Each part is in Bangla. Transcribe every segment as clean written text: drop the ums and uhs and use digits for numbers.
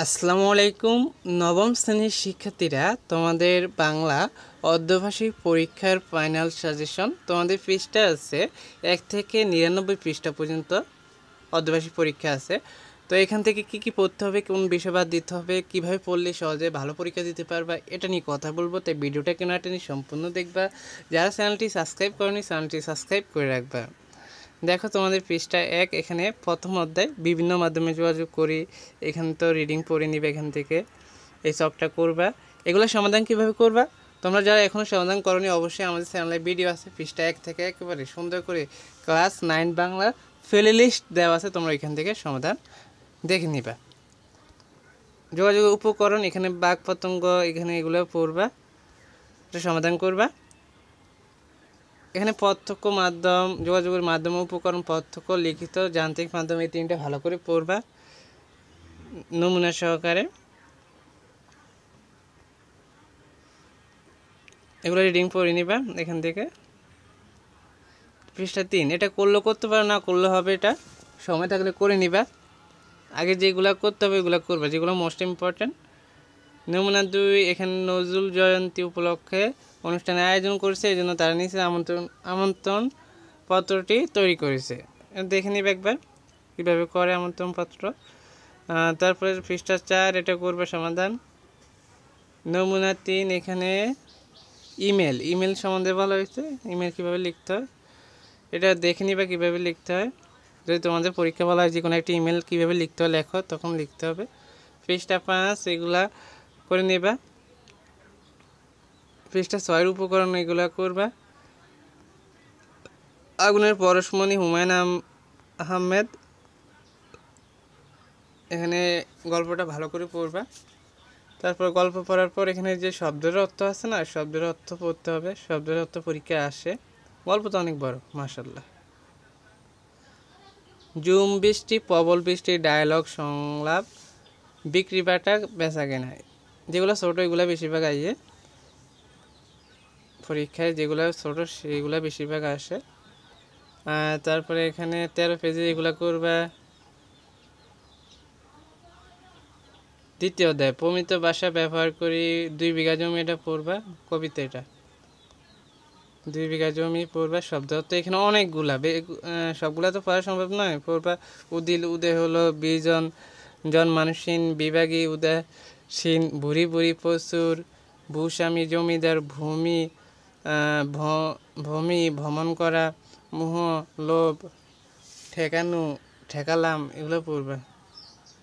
আসসালামু আলাইকুম। নবম শ্রেণীর শিক্ষার্থীরা, তোমাদের বাংলা অর্ধভাষিক পরীক্ষার ফাইনাল সাজেশন তোমাদের পৃষ্ঠা আছে 1 থেকে 99 পৃষ্ঠা পর্যন্ত অর্ধভাষিক পরীক্ষা আছে। তো এখান থেকে কি কি পড়তে হবে, কোন বিষয় বাদ দিতে হবে, কিভাবে পড়লে সহজে ভালো পরীক্ষা দিতে পারবা, এটা নিয়ে কথা বলবো। তাই ভিডিওটা কেন টেনে সম্পূর্ণ দেখবা। যারা চ্যানেলটি সাবস্ক্রাইব করনি, চ্যানেলটি সাবস্ক্রাইব করে রাখবা। দেখো তোমাদের পৃষ্ঠা 1, এখানে প্রথম অধ্যায় বিভিন্ন মাধ্যমে যোগাযোগ করি। এখানে তো রিডিং পড়ে নিবে, এখান থেকে এই চকটা করবা। এগুলো সমাধান কিভাবে করবা, তোমরা যারা এখনও সমাধান করনি অবশ্যই আমাদের চ্যানেলে ভিডিও আছে, পৃষ্ঠা 1 থেকে একেবারে সুন্দর করে ক্লাস 9 বাংলা প্লে লিস্ট দেওয়া আছে, তোমরা এখান থেকে সমাধান দেখে নিবা। যোগাযোগের উপকরণ, এখানে বাক পতঙ্গ, এখানে এগুলো পড়বা, এটা সমাধান করবা। এখানে প্রত্যক্ষ মাধ্যম, যোগাযোগের মাধ্যম, উপকরণ, প্রত্যক্ষ, লিখিত, যান্ত্রিক মাধ্যম, এই তিনটে ভালো করে পড়বা নমুনা সহকারে। এগুলো রিডিং পড়ে নিবা এখান থেকে। পৃষ্ঠা 3, এটা করলে করতে পারো, না করলে হবে, এটা সময় থাকলে করে নিবা। আগে যেগুলো করতে হবে এগুলো করবা, যেগুলো মোস্ট ইম্পর্ট্যান্ট। নমুনা 2, এখানে নজরুল জয়ন্তী উপলক্ষে অনুষ্ঠানের আয়োজন করেছে, এই জন্য তারা নিচে আমন্ত্রণ পত্রটি তৈরি করেছে, দেখে নিবে একবার কীভাবে করে আমন্ত্রণ পত্র। তারপরে পৃষ্ঠা 4, এটা করবে সমাধান। নমুনা 3, এখানে ইমেল সম্বন্ধে বলা হয়েছে, ইমেল কীভাবে লিখতে হয় এটা দেখে নিবা কীভাবে লিখতে হয়। যদি তোমাদের পরীক্ষা বলা হয় যে কোনো একটা ইমেল কীভাবে লিখতে হয় লেখো, তখন লিখতে হবে। পৃষ্ঠা 5, এগুলা করে নেবা। পৃষ্ঠা 6, উপকরণ, এগুলা করবা। আগুনের পরশমণি, হুমায়ুন আহমেদ, এখানে গল্পটা ভালো করে পড়বা। তারপর গল্প পড়ার পর এখানে যে শব্দের অর্থ আছে না, শব্দের অর্থ পড়তে হবে, শব্দের অর্থ পরীক্ষায় আসে। গল্প তো অনেক বড়, মাশাআল্লাহ। ঝুম বৃষ্টি, প্রবল বৃষ্টি, ডায়ালগ, সংলাপ, বিক্রি বাটা, বেচা কেনা, যেগুলো ছোটো এগুলো বেশিরভাগ আইয়ে পরীক্ষায়, যেগুলো ছোটো সেগুলো বেশিরভাগ আসে। তারপরে এখানে 13 পেজে এগুলো করবা। দ্বিতীয় অধ্যায়, প্রমিত ভাষা ব্যবহার করি 2 বিঘা জমি, এটা পড়বা কবিতা, এটা 2 বিঘা জমি পড়বা। শব্দ তো এখানে অনেকগুলা, সবগুলা তো পড়া সম্ভব নয়, পড়বা। উদিল, উদয় হলো, বিজন, জন্মানুষীন, বিভাগী, উদাসীন, ভুরি ভুরি, প্রচুর, ভূস্বামী, জমিদার, ভূমি, ভূমি, ভ্রমণ করা, মোহ, লোভ, ঠেকানো, ঠেকালাম, এগুলো পড়বা।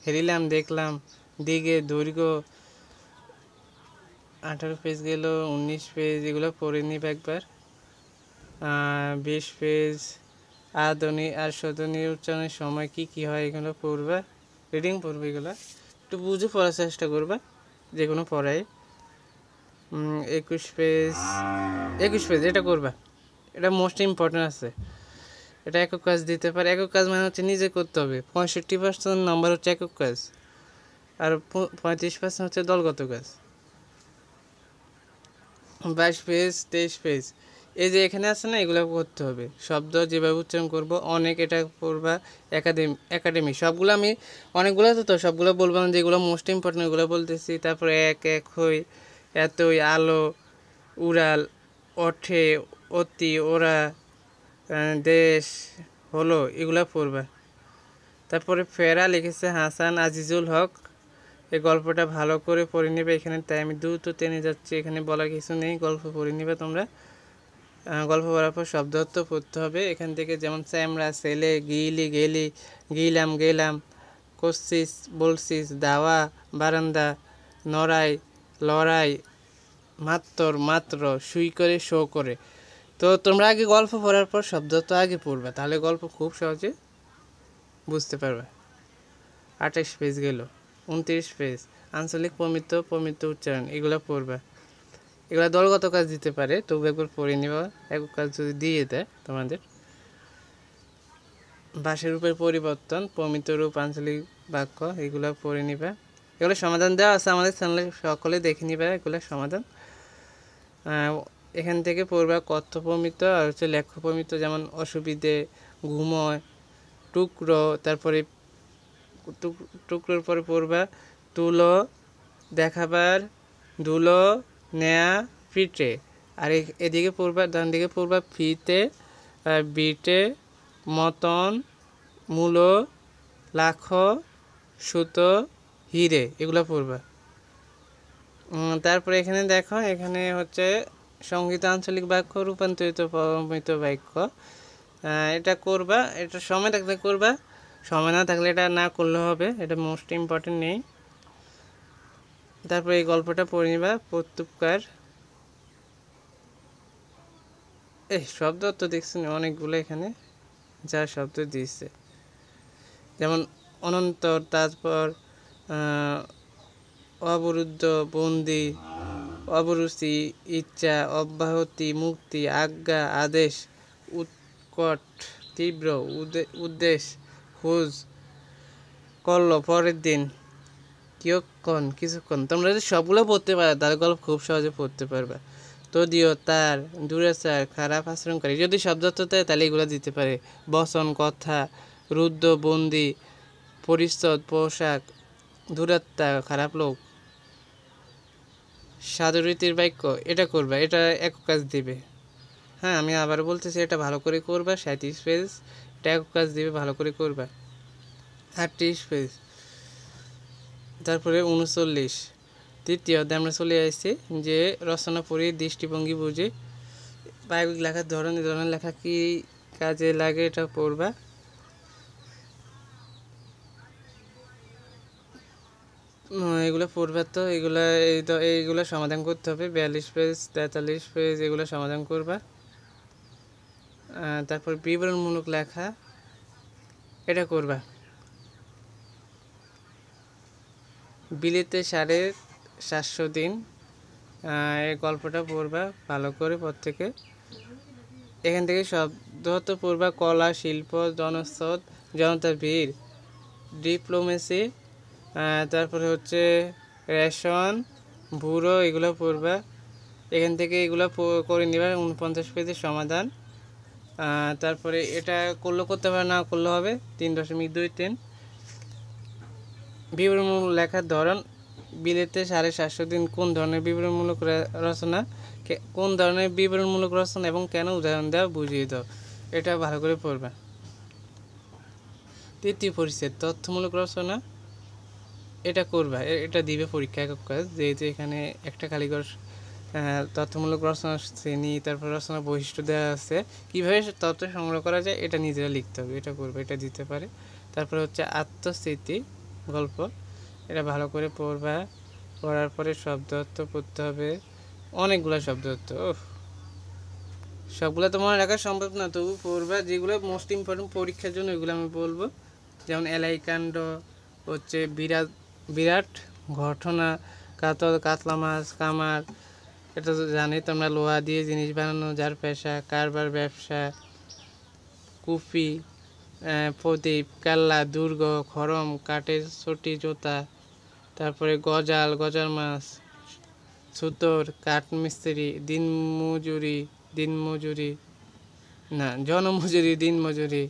হেরিলাম, দেখলাম, দিকে, দৈর্ঘ্য, 18 পেজ গেল, 19 পেজ, এগুলো পড়ে নিব একবার। 20 পেজ, আধুনিক আর শোধনীয় উচ্চারণের সময় কি কি হয় এগুলো পড়বা, রিডিং পড়বে, এগুলো একটু বুঝে পড়ার চেষ্টা করবা যে কোনো পড়াই। 21 পেজ এটা করবা, এটা মোস্ট ইম্পর্টেন্ট আছে, এটা একক কাজ দিতে পারে। একক কাজ মানে হচ্ছে নিজে করতে হবে, 65% নাম্বার হচ্ছে একক কাজ, আর 35% হচ্ছে দলগত কাজ। 22 পেজ, 23 পেজ, এই যে এখানে আছে না, এগুলো করতে হবে। শব্দ যেভাবে উচ্চারণ করবো, অনেক, এটা পড়বা। একাডেমি সবগুলো আমি অনেকগুলো তো সবগুলো বলবো না, যেগুলো মোস্ট ইম্পর্টেন্ট ওগুলো বলতেছি। তারপরে এক হই, এতই, আলো, উড়াল, ওঠে, অতি, ওরা, দেশ, হলো, এগুলো পড়বা। তারপরে ফেরা লিখেছে হাসান আজিজুল হক, এই গল্পটা ভালো করে পড়ে নেবে এখানে, তাই আমি দ্রুত টেনে যাচ্ছি, এখানে বলার কিছু নেই, গল্প পড়ে নেবে তোমরা। গল্প পড়ার পর শব্দ অর্থ পড়তে হবে এখান থেকে, যেমন চ্যামড়া, ছেলে, গিলি, গেলি, গিলাম, গেলাম, করছিস, বলছিস, দাওয়া, বারান্দা, নড়াই, লড়াই, মাত্র, সুই করে, শো করে। তো তোমরা আগে গল্প পড়ার পর শব্দ অর্থ আগে পড়বে, তাহলে গল্প খুব সহজে বুঝতে পারবে। 28 পেজ গেল। 29 পেজ, আঞ্চলিক প্রমিত উচ্চারণ, এগুলো পড়বে। এগুলো দলগত কাজ দিতে পারে, তবু একবার পড়ে নেওয়া, একক কাজ যদি দিয়ে দেয় তোমাদের। ভাষার রূপের পরিবর্তন, প্রমিত রূপ, আঞ্চলিক বাক্য, এগুলো পড়ে নিবে। এগুলো সমাধান দেওয়া আছে আমাদের চ্যানেলে, সকলে দেখে নিবে এগুলো সমাধান। এখান থেকে পড়বা কথ্য প্রমিত আর হচ্ছে লেখ্য প্রমিত, যেমন অসুবিধে, ঘুমোয়, টুকরো, তারপরে টুকরোর পরে পড়বা তুলো দেখাবার ধুলো নেয়া পিঠে। আর এদিকে পড়বা, ডান দিকে পড়বা ফিতে বিটে মতন মূলো লাখো সুতো হিরে, এগুলো পড়বা। তারপরে এখানে দেখো, এখানে হচ্ছে সংহিত আঞ্চলিক বাক্য রূপান্তরিত প্রমিত বাক্য। এটা করবা, এটা সময় থাকলে করবা, সময় না থাকলে এটা না করলে হবে, এটা মোস্ট ইম্পর্টেন্ট নেই। তারপরে এই গল্পটা পড়ে নিবা। প্রত্যুপকার, শব্দ তো দেখছেন অনেকগুলো এখানে, যা শব্দ দিয়েছে, যেমন অনন্তর, তারপর অবরুদ্ধ, বন্দি, অবরুচি, ইচ্ছা, অব্যাহতি, মুক্তি, আজ্ঞা, আদেশ, উৎকট, তীব্র, উদ্দেশ, খোঁজ, করল, পরের দিন, কিয়ক্ষণ, কিছুক্ষণ। তোমরা যদি সবগুলো পড়তে পারো তাহলে গল্প খুব সহজে পড়তে পারবে। তদীয়, তার, দুরাচার, খারাপ আচরণকারী, যদি শব্দ দেয় তাহলে এগুলো দিতে পারে। বচন, কথা, রুদ্ধ, বন্দি, পরিচ্ছদ, পোশাক, দূরাত্মা, খারাপ লোক, সাধুরীতির বাক্য, এটা করবা, এটা একক কাজ দিবে। হ্যাঁ, আমি আবার বলতেছি, এটা ভালো করে করবা। 37 পেজ, এটা একক কাজ দিবে, ভালো করে করবা। 38 পেজ, তারপরে 39। তৃতীয় অধ্যায় আমরা চলে আসছি, যে রচনা পড়ি দৃষ্টিভঙ্গি বুঝি, প্রায়োগিক লেখার ধরন, এই ধরনের লেখা কি কাজে লাগে এটা পড়বা। এগুলো পড়বা, তো এইগুলো সমাধান করতে হবে। 42 পেজ, 43 পেজ, এগুলো সমাধান করবা। তারপর বিবরণমূলক লেখা, এটা করবা। বিলেতে 750 দিন, এই গল্পটা পড়বা ভালো করে প্রত্যেকে। এখান থেকে শব্দ তো পড়বা। কলা, শিল্প, জনস্রোত, জনতার ভিড়, ডিপ্লোমেসি, তারপরে হচ্ছে রেশন, ব্যুরো, এগুলো পড়বা। এখান থেকে এগুলো করে নিবা। 49 পেজের সমাধান। তারপরে এটা করলে করতে পারে, না করলে হবে। 3.23 বিবরণমূলক লেখার ধরন। বিলেতে 750 দিন কোন ধরনের বিবরণমূলক রচনা, কোন ধরনের বিবরণমূলক রচনা এবং কেন, উদাহরণ দেওয়া, বুঝিয়ে দাও। এটা ভালো করে পড়বা। তৃতীয় পরিচ্ছেদ, তথ্যমূলক রচনা, এটা করবা, এটা দিবে পরীক্ষা একক কাজ। যেহেতু এখানে একটা কারিগর তথ্যমূলক রচনা শ্রেণী, তারপর রচনা বৈশিষ্ট্য দেওয়া আছে, কীভাবে তথ্য সংগ্রহ করা যায় এটা নিজেরা লিখতে হবে, এটা করবে, এটা দিতে পারে। তারপরে হচ্ছে আত্মস্মৃতি গল্প, এটা ভালো করে পড়বা। পড়ার পরে শব্দ অর্থ পড়তে হবে, অনেকগুলো শব্দ অর্থ। সবগুলো তো মনে রাখা সম্ভব না, তবু পড়বা। যেগুলো মোস্ট ইম্পর্টেন্ট পরীক্ষার জন্য ওইগুলো আমি বলবো, যেমন এলাইকাণ্ড, হচ্ছে বিরাট ঘটনা, কাতল, কাতলা মাছ, কামার, এটা তো জানি তোমরা, লোহা দিয়ে জিনিস বানানো যার পেশা, কারবার, ব্যবসা, কুফি, প্রদীপ, কাল্লা, দুর্গ, খরম, কাঠের চটি, জোতা, তারপরে গজাল, গজার মাছ, ছুতর, কাঠমিস্ত্রি, জনমজুরি, দিনমজুরি।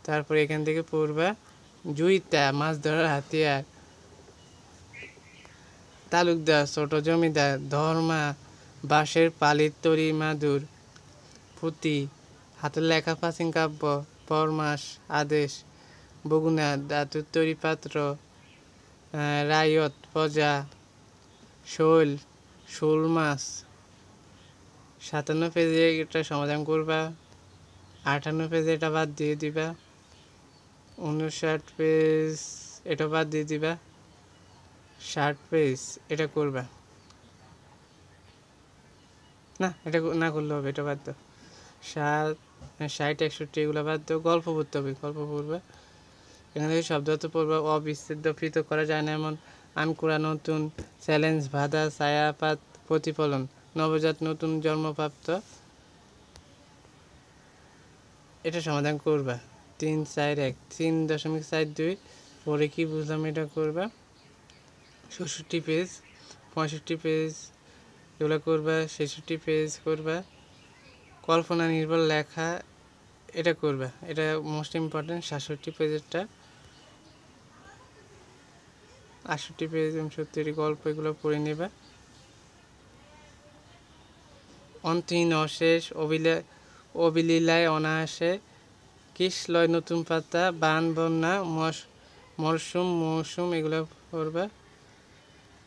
তারপরে এখান থেকে পড়বা জুইতা, মাছ ধরার হাতিয়ার, তালুকদার, ছোট জমিদার, ধর্মা, বাঁশের পালিত তরি, মাদুর, পুঁতি, হাতের লেখা প্রাচীন কাব্য, পরমাস, আদেশ, বগুনা, ধাতুর তৈরি পাত্র, রায়ত, প্রজা, শোল মাছ। 57 পেজে এটা সমাধান করবা। 58 পেজে এটা বাদ দিয়ে দিবা। 59 পেজ এটা বাদ দিয়ে দিবা। 60 পেজ এটা করবা না, এটা না করলে হবে, এটা বাদ দাও। 60, 61 এগুলো বাদ দাও। গল্প পড়তে হবে, গল্প পড়বা। এখান থেকে শব্দ অর্থ পড়বা। অবিচ্ছেদ্য, পৃথক করা যায় না এমন, আনকোরা, নতুন, চ্যালেঞ্জ, বাধা, ছায়াপাত, প্রতিফলন, নবজাত, নতুন জন্মপ্রাপ্ত, এটা সমাধান করবা। 3.4.1 3.42 পরে কি বুঝলাম এটা করবা। 66 পেজ, 65 পেজ এগুলো করবা। 66 পেজ করবা। কল্পনা নির্ভর লেখা, এটা করবা, এটা মোস্ট ইম্পর্টেন্ট। 67 পেজেরটা 68 পেজ 69 গল্প এগুলো পড়ে নেবা। অন্তহীন অশেষ, অবিলীলায় অনায়াসে, কিশলয় নতুন পাতা, বান বন্যা, মরশুম এগুলো পড়বা।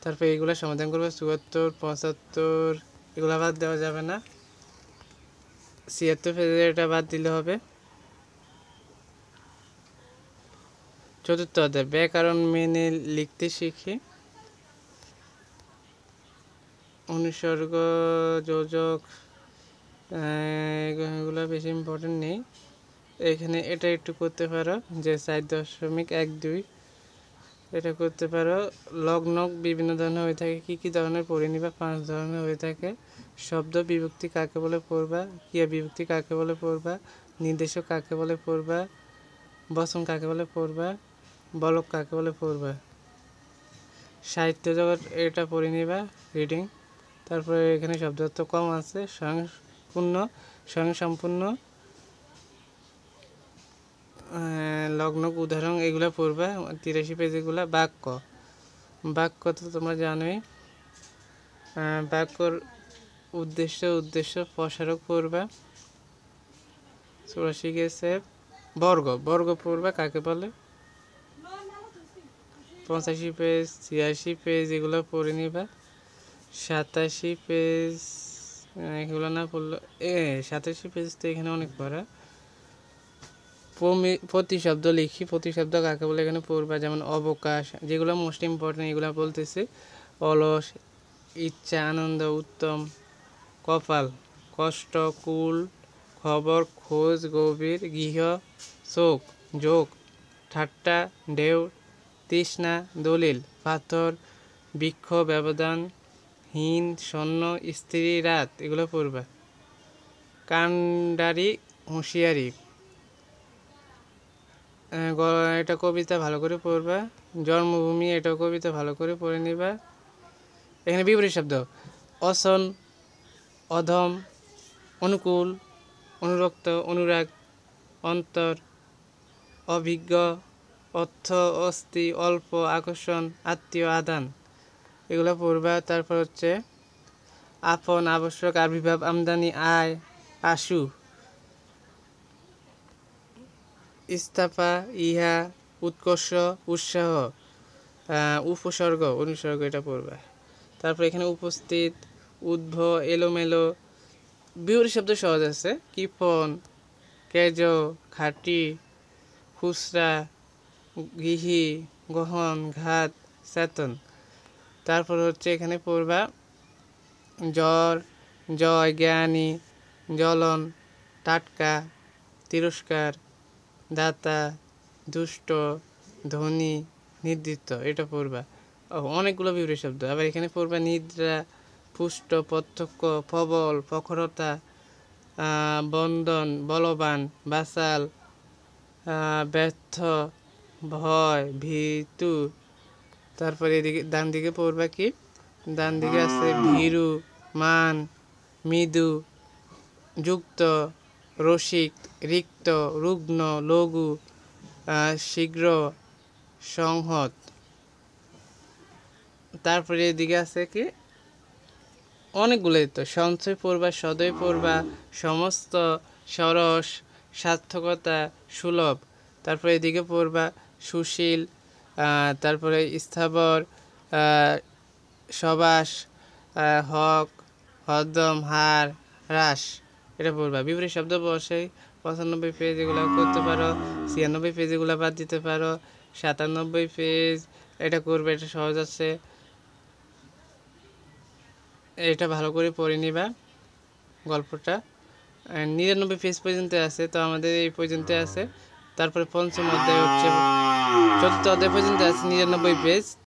তারপর এগুলো সমাধান করবে। 74 75 এগুলো বাদ দেওয়া যাবে না। 76 পেজের এটা বাদ দিলে হবে। চতুর্থ অধ্যায় ব্যাকরণ মেনে লিখতে শিখি। অনুসর্গ, যোজক এগুলো বেশি ইম্পর্টেন্ট নেই। এখানে এটা একটু করতে পারো যে 4.12 এটা করতে পারো। লগ্ন বিভিন্ন ধরনের হয়ে থাকে, কি কি ধরনের পড়ে নিবা? 5 ধরনের হয়ে থাকে। শব্দ বিভক্তি কাকে বলে পড়বা, ক্রিয়া বিভক্তি কাকে বলে পড়বা, নির্দেশক কাকে বলে পড়বা, বচন কাকে বলে পড়বা, বলক কাকে বলে পড়বা। সাহিত্য জগৎ এটা পড়ে নিবা রিডিং। তারপরে এখানে শব্দার্থ কম আছে, স্বয়ংসম্পূর্ণ, লগ্ন, উদাহরণ এগুলো পড়বা। 83 পেজ এগুলা। বাক্য তো তোমরা জানোই। বাক্যর উদ্দেশ্য প্রসারক পড়বা। 84 গেছে। বর্গ পড়বা কাকে বলে। 85 পেজ 86 পেজ এগুলো পড়ে নিবা। 87 পেজ এগুলো না পড়লো 87 পেজ তো এখানে অনেক পড়া। প্রতিশব্দ লিখি। প্রতিশব্দ কাকে বলে এখানে পড়বা, যেমন অবকাশ, যেগুলো মোস্ট ইম্পর্টেন্ট এগুলো বলতেছে। অলস, ইচ্ছা, আনন্দ, উত্তম, কপাল, কষ্ট, কুল, খবর, খোঁজ, গভীর, গৃহ, শোক, যোগ, ঠাট্টা, ঢেউ, তৃষ্ণা, দলিল, পাথর, বৃক্ষ, ব্যবধান, হীন, স্বর্ণ, স্ত্রী, রাত এগুলো পড়বা। কান্ডারি, হুঁশিয়ারি এটা কবিতা ভালো করে পড়বা। জন্মভূমি এটাও কবিতা ভালো করে পড়ে নিবা। এখানে বিপরীত শব্দ অসন, অধম, অনুকূল, অনুরক্ত, অনুরাগ, অন্তর, অভিজ্ঞ, অর্থ, অস্থি, অল্প, আকর্ষণ, আত্মীয়, আদান এগুলো পড়বা। তারপর হচ্ছে আপন, আবশ্যক, আবির্ভাব, আমদানি, আয়, আশু, ইস্তাফা, ইহা, উৎকর্ষ, উৎসাহ, উপসর্গ, অনুসর্গ এটা পড়বা। তারপর এখানে উপস্থিত, উদ্ভ, এলোমেলো। বিপরীত শব্দ সহজ আছে। কৃপণ, কেজ, খাঁটি, খুচরা, গৃহী, গহন, ঘাত, চেতন। তারপর হচ্ছে এখানে পড়বা জ্বর, জয়, জ্ঞানী, জ্বলন, টাটকা, তিরস্কার, দাতা, দুষ্ট, ধনী, নির্দিষ্ট এটা পড়বা। অনেকগুলো বিপরীত শব্দ। আবার এখানে পড়বা নিদ্রা, পুষ্ট, প্রত্যক্ষ, প্রবল, প্রখরতা, বন্দন, বলবান, বাসাল, ব্যর্থ, ভয়, ভীতু। তারপরে এদিকে ডান দিকে পড়বা কি, ডান দিকে আছে ভীরু, মান, মৃদু, যুক্ত, রসিক, রিক্ত, রুগ্ন, লঘু, শীঘ্র, সংহত। তারপরে এদিকে আছে কি অনেকগুলোই তো সঞ্চয় পড়বা, সদয় পড়বা, সমস্ত, সরস, সার্থকতা, সুলভ। তারপরে এদিকে পড়বা সুশীল, তারপরে স্থাবর, সবাস, হক, হরদম, হার, হ্রাস এটা পড়বা। বিপরীত শব্দ বসে 95 পেজ এগুলো করতে পারো। 96 পেজ এগুলো বাদ দিতে পারো। 97 পেজ এটা করবে, এটা সহজ আছে, এটা ভালো করে পড়ে নিবা গল্পটা। 99 পেজ পর্যন্ত আছে, তো আমাদের এই পর্যন্ত আছে। তারপরে পঞ্চম অধ্যায় হচ্ছে, চতুর্থ অধ্যায় পর্যন্ত আছে 99 পেজ।